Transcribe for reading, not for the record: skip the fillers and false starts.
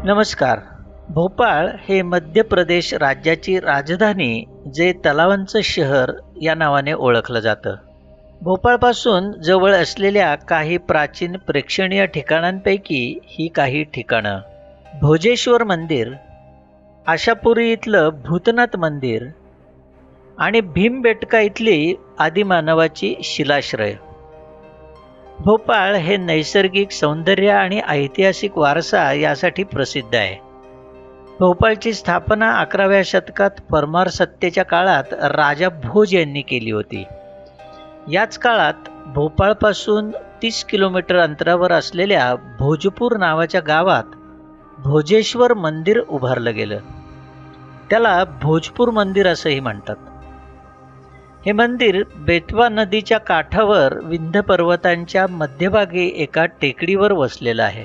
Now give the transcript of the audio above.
नमस्कार. भोपाळ हे मध्य प्रदेश राज्याची राजधानी, जे तलावांचं शहर या नावाने ओळखलं जातं. भोपाळपासून जवळ असलेल्या काही प्राचीन प्रेक्षणीय ठिकाणांपैकी ही काही ठिकाणं: भोजेश्वर मंदिर, आशापुरी इथलं भूतनाथ मंदिर आणि भीमबेटका इथली आदिमानवाची शिलाश्रय. भोपाळ हे नैसर्गिक सौंदर्य आणि ऐतिहासिक वारसा यासाठी प्रसिद्ध आहे. भोपाळची स्थापना 11व्या शतकात परमार सत्तेच्या काळात राजा भोज यांनी केली होती. याच काळात भोपाळपासून 30 किलोमीटर अंतरावर असलेल्या भोजपूर नावाच्या गावात भोजेश्वर मंदिर उभारलं गेलं. त्याला भोजपूर मंदिर असंही म्हणतात. हे मंदिर बेतवा नदीच्या काठावर विंध्य पर्वतांच्या मध्यभागी एका टेकडीवर वसलेलं आहे.